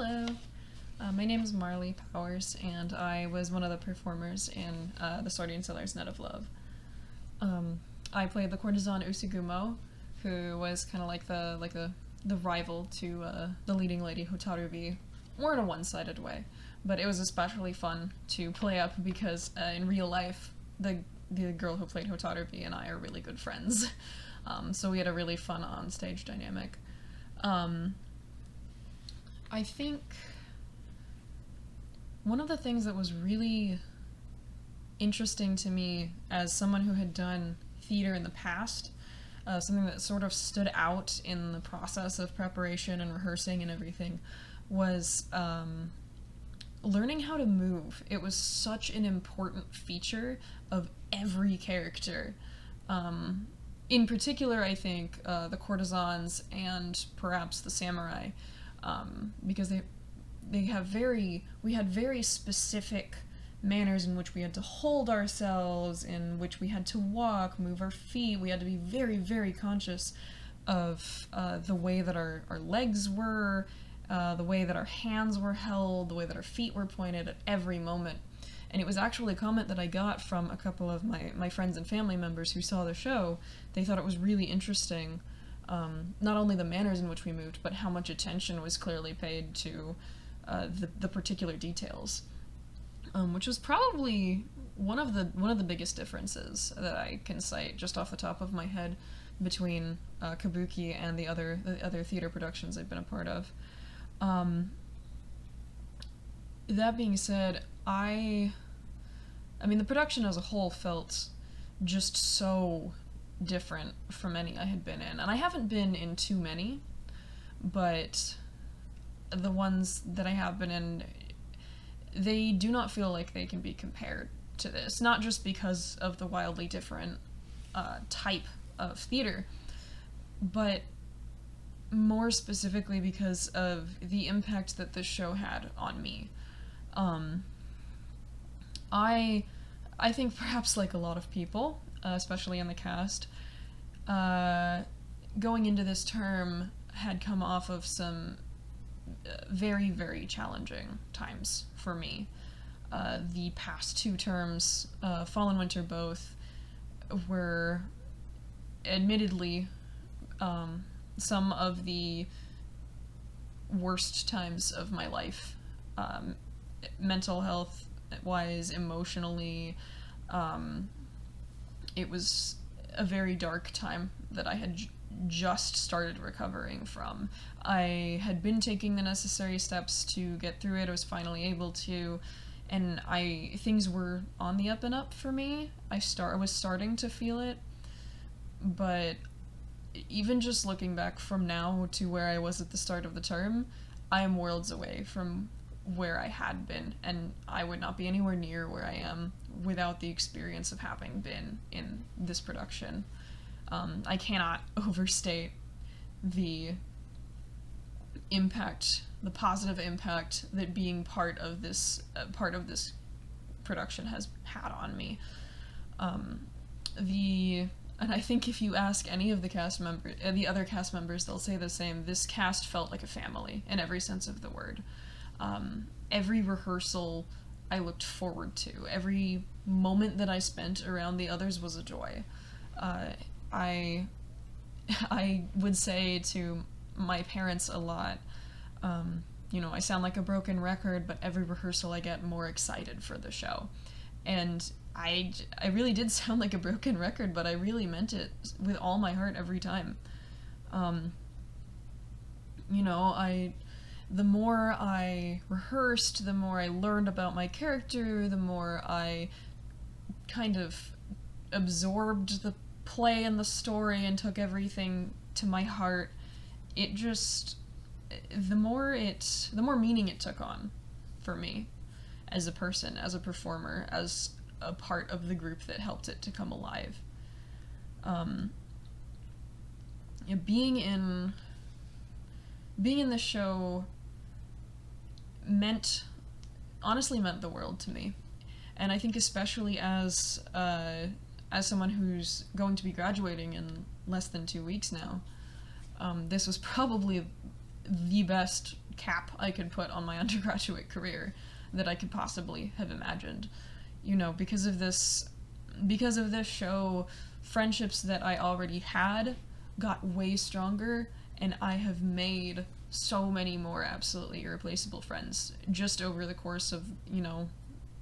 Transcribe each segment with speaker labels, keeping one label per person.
Speaker 1: Hello, my name is Marley Powers, and I was one of the performers in the Sardine Seller's Net of Love. I played the courtesan Usugumo, who was kind of like the rival to the leading lady Hotarubi, more in a one-sided way. But it was especially fun to play up because in real life, the girl who played Hotarubi and I are really good friends. So we had a really fun on-stage dynamic. I think one of the things that was really interesting to me as someone who had done theater in the past, something that sort of stood out in the process of preparation and rehearsing and everything, was learning how to move. It was such an important feature of every character. In particular, I think the courtesans and perhaps the samurai, because we had very specific manners in which we had to hold ourselves, in which we had to walk, move our feet. We had to be very, very conscious of the way that our legs were, the way that our hands were held, the way that our feet were pointed at every moment. And it was actually a comment that I got from a couple of my friends and family members who saw the show. They thought it was really interesting, not only the manners in which we moved, but how much attention was clearly paid to the particular details, which was probably one of the biggest differences that I can cite just off the top of my head between Kabuki and the other theater productions I've been a part of. That being said, I mean, the production as a whole felt just so different from any I had been in. And I haven't been in too many, but the ones that I have been in, they do not feel like they can be compared to this. Not just because of the wildly different type of theater, but more specifically because of the impact that this show had on me. I think perhaps like a lot of people, especially in the cast, going into this term had come off of some very, very challenging times for me. The past two terms, Fall and Winter both, were admittedly some of the worst times of my life. Mental health wise, emotionally, it was a very dark time that I had just started recovering from. I had been taking the necessary steps to get through it. I was finally able to, and things were on the up and up for me. I was starting to feel it, but even just looking back from now to where I was at the start of the term, I am worlds away from where I had been, and I would not be anywhere near where I am without the experience of having been in this production. I cannot overstate the impact, the positive impact that being part of this production has had on me. And I think if you ask any of the the other cast members, they'll say the same. This cast felt like a family in every sense of the word. Every rehearsal I looked forward to. Every moment that I spent around the others was a joy. I would say to my parents a lot, I sound like a broken record, but every rehearsal I get more excited for the show. And I really did sound like a broken record, but I really meant it with all my heart every time. The more I rehearsed, the more I learned about my character, the more I kind of absorbed the play and the story and took everything to my heart. It just, the more meaning it took on for me as a person, as a performer, as a part of the group that helped it to come alive. Being in the show honestly meant the world to me. And I think especially as someone who's going to be graduating in less than 2 weeks now, this was probably the best cap I could put on my undergraduate career that I could possibly have imagined. You know, because of this show, friendships that I already had got way stronger, and I have made so many more absolutely irreplaceable friends just over the course of, you know,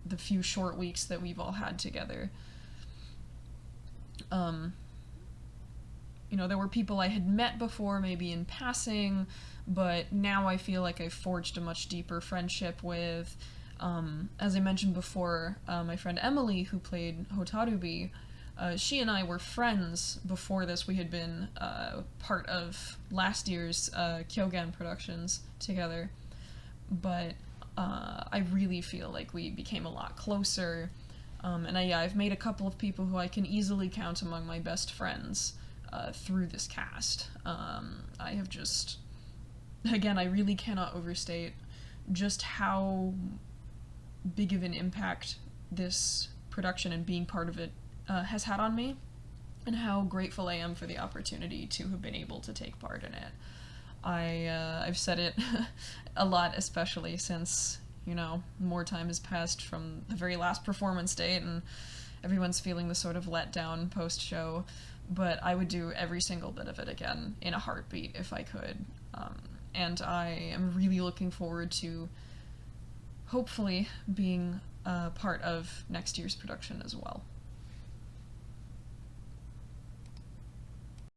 Speaker 1: the few short weeks that we've all had together. You know, there were people I had met before, maybe in passing, but now I feel like I've forged a much deeper friendship with. As I mentioned before, my friend Emily, who played Hotarubi, she and I were friends before this. We had been part of last year's Kyogen productions together, but I really feel like we became a lot closer. And I've made a couple of people who I can easily count among my best friends through this cast. I have just, again, I really cannot overstate just how big of an impact this production and being part of it has had on me, and how grateful I am for the opportunity to have been able to take part in it. I've said it a lot, especially since, you know, more time has passed from the very last performance date and everyone's feeling the sort of letdown post-show, but I would do every single bit of it again in a heartbeat if I could. And I am really looking forward to hopefully being part of next year's production as well.